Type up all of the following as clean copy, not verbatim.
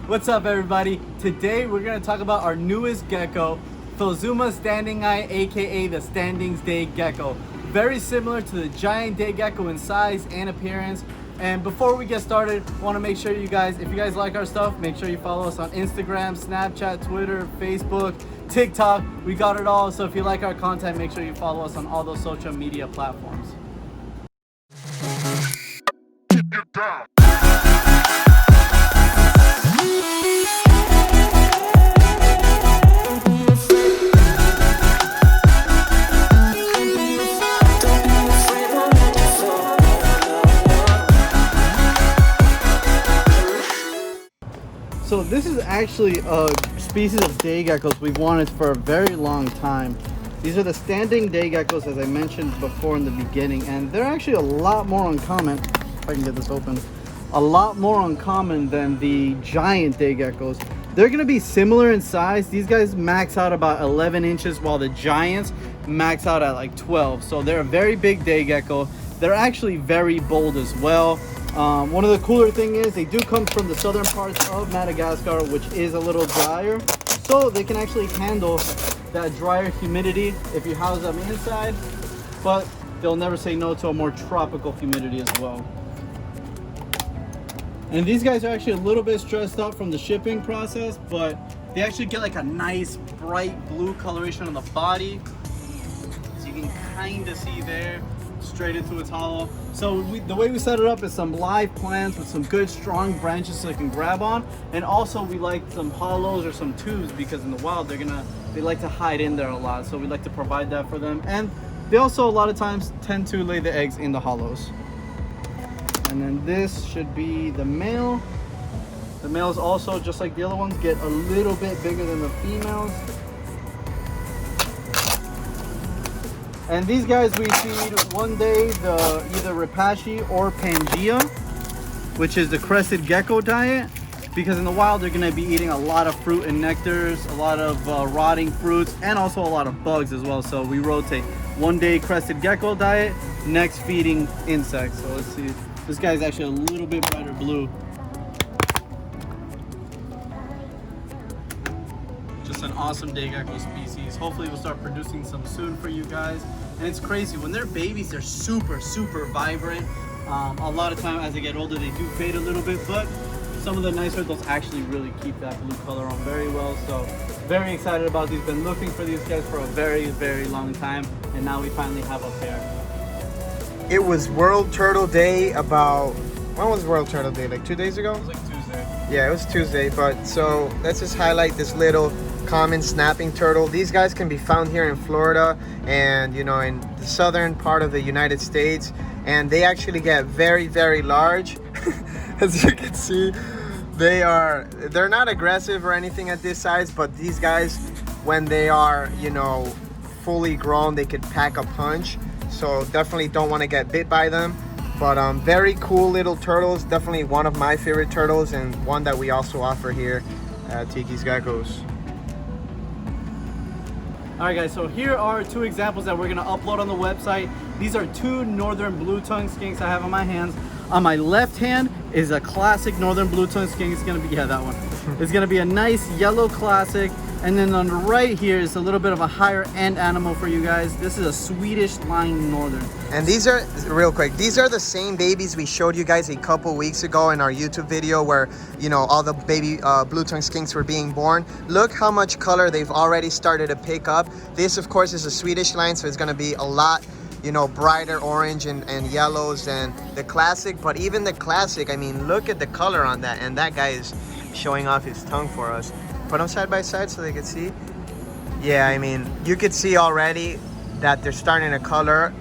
What's up, everybody? Today we're going to talk about our newest gecko, Philzuma standing eye, aka the Standings Day Gecko. Very similar to the giant day gecko in size and appearance. And before we get started, I want to make sure you guys, if you guys like our stuff, make sure you follow us on Instagram, Snapchat, Twitter, Facebook, TikTok. We got it all. So if you like our content, make sure you follow us on all those social media platforms. So this is actually a species of day geckos we've wanted for a very long time. These are the standing day geckos, as I mentioned before in the beginning, and they're actually a lot more uncommon, if I can get this open, a lot more uncommon than the giant day geckos. They're going to be similar in size. These guys max out about 11 inches while the giants max out at like 12. So they're a very big day gecko. They're actually very bold as well. One of the cooler things is they do come from the southern parts of Madagascar, which is a little drier, so they can actually handle that drier humidity if you house them inside, but they'll never say no to a more tropical humidity as well. And these guys are actually a little bit stressed out from the shipping process, but they actually get like a nice bright blue coloration on the body, so you can kind of see there straight into its hollow. So the way we set it up is some live plants with some good strong branches so they can grab on, and also we like some hollows or some tubes because in the wild they like to hide in there a lot, so we like to provide that for them. And they also a lot of times tend to lay the eggs in the hollows. And then this should be the male. The males also, just like the other ones, get a little bit bigger than the females. And these guys we feed one day the either Rapashi or Pangea, which is the crested gecko diet, because in the wild they're going to be eating a lot of fruit and nectars, a lot of rotting fruits, and also a lot of bugs as well. So we rotate one day crested gecko diet, next feeding insects. So let's see, this guy's actually a little bit brighter blue. Just an awesome day gecko species. Hopefully we'll start producing some soon for you guys. And it's crazy, when they're babies they're super vibrant. A lot of time as they get older they do fade a little bit, but some of the nicer those actually really keep that blue color on very well. So very excited about these. Been looking for these guys for a very long time, and now we finally have a pair. It was World Turtle Day about, when was World Turtle Day? Like 2 days ago? It was like Tuesday. Yeah, it was Tuesday. But so let's just highlight this little common snapping turtle. These guys can be found here in Florida and in the southern part of the United States, and they actually get very large. As you can see, they're not aggressive or anything at this size, but these guys, when they are fully grown, they could pack a punch. So definitely don't want to get bit by them. But very cool little turtles. Definitely one of my favorite turtles, and one that we also offer here at TikisGeckos. Alright guys, so here are two examples that we're going to upload on the website. These are two northern blue tongue skinks I have on my hands. On my left hand is a classic northern blue tongue skink. It's going to be, yeah, that one. It's going to be a nice yellow classic. And then on the right here is a little bit of a higher end animal for you guys. This is a Swedish line northern. And these are, real quick, these are the same babies we showed you guys a couple weeks ago in our YouTube video where, all the baby blue tongue skinks were being born. Look how much color they've already started to pick up. This, of course, is a Swedish line, so it's going to be a lot, brighter orange and yellows than the classic. But even the classic, I mean, look at the color on that. And that guy is showing off his tongue for us. Put them side by side so they can see. Yeah, I mean, you could see already that they're starting to color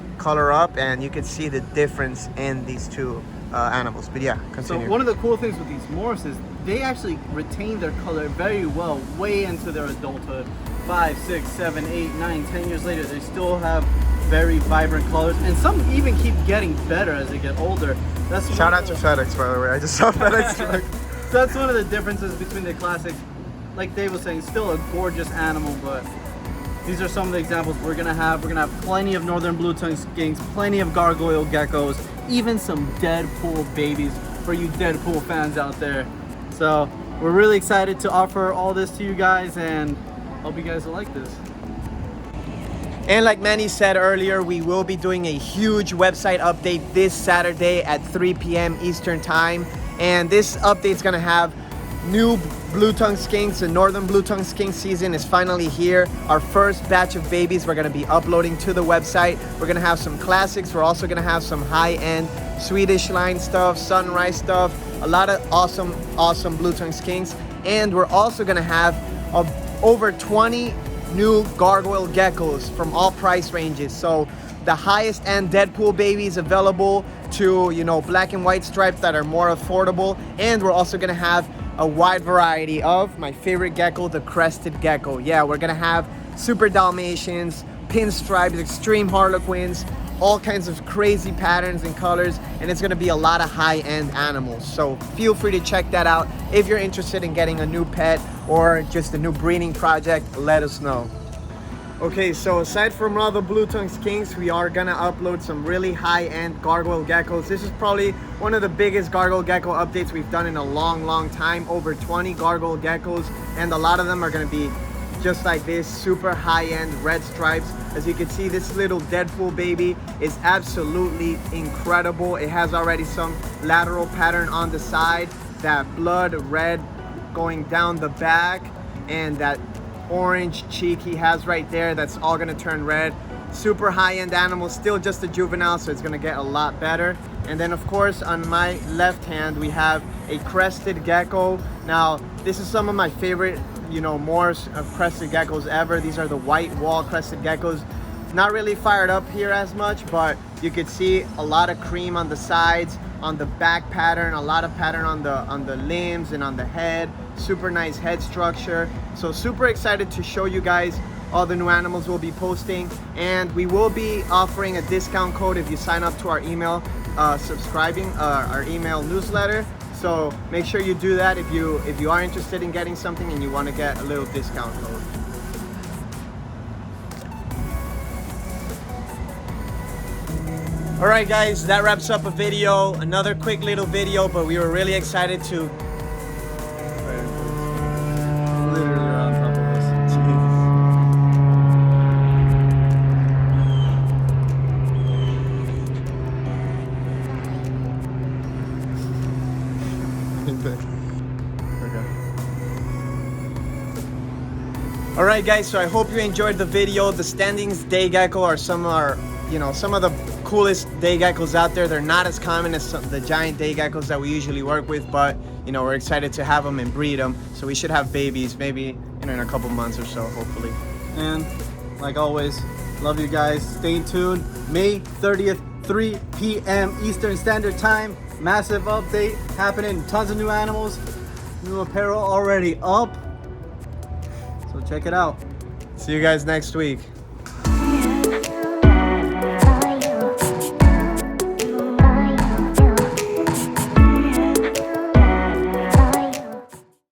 up, and you can see the difference in these two animals. But yeah, continue. So one of the cool things with these morphs is they actually retain their color very well way into their adulthood. 5, 6, 7, 8, 9, 10 years later, they still have very vibrant colors, and some even keep getting better as they get older. That's shout out to FedEx, by the way. I just saw FedEx. So that's one of the differences between the classic. Like Dave was saying, still a gorgeous animal, but these are some of the examples we're gonna have. We're gonna have plenty of northern blue tongue skinks, plenty of gargoyle geckos, even some Deadpool babies for you Deadpool fans out there. So we're really excited to offer all this to you guys, and hope you guys will like this. And like Manny said earlier, we will be doing a huge website update this Saturday at 3 p.m. Eastern Time. And this update's gonna have new blue tongue skinks. The northern blue tongue skink season is finally here. Our first batch of babies we're gonna be uploading to the website. We're gonna have some classics. We're also gonna have some high-end Swedish line stuff, sunrise stuff, a lot of awesome blue tongue skinks. And we're also gonna have over 20 new Gargoyle Geckos from all price ranges. So the highest end Deadpool babies available to, you know, black and white stripes that are more affordable. And we're also gonna have a wide variety of my favorite gecko, the crested gecko. Yeah, we're gonna have super Dalmatians, pinstripes, extreme harlequins, all kinds of crazy patterns and colors, and it's gonna be a lot of high-end animals. So feel free to check that out. If you're interested in getting a new pet or just a new breeding project, let us know. Okay, so aside from all the blue tongue skinks, we are gonna upload some really high-end Gargoyle Geckos. This is probably one of the biggest Gargoyle Gecko updates we've done in a long time. Over 20 Gargoyle Geckos, and a lot of them are gonna be just like this, super high-end red stripes. As you can see, this little Deadpool baby is absolutely incredible. It has already some lateral pattern on the side, that blood red going down the back, and that orange cheek he has right there, that's all gonna turn red. Super high-end animal, still just a juvenile, so it's gonna get a lot better. And then of course on my left hand we have a crested gecko. Now this is some of my favorite, you know, more of crested geckos ever. These are the white wall crested geckos. Not really fired up here as much, but you could see a lot of cream on the sides, on the back pattern, a lot of pattern on the limbs and on the head. Super nice head structure. So super excited to show you guys all the new animals we'll be posting, and we will be offering a discount code if you sign up to our email, subscribing our email newsletter. So make sure you do that if you are interested in getting something and you want to get a little discount code. All right, guys, that wraps up a video. Another quick little video, but we were really excited to. Literally on top of us. All right, guys, so I hope you enjoyed the video. The Standings day gecko are some of the coolest day geckos out there. They're not as common as the giant day geckos that we usually work with, but you know, we're excited to have them and breed them. So we should have babies maybe in a couple months or so, hopefully. And like always, love you guys. Stay tuned. May 30th, 3 p.m. Eastern Standard Time. Massive update happening. Tons of new animals. New apparel already up. So check it out. See you guys next week.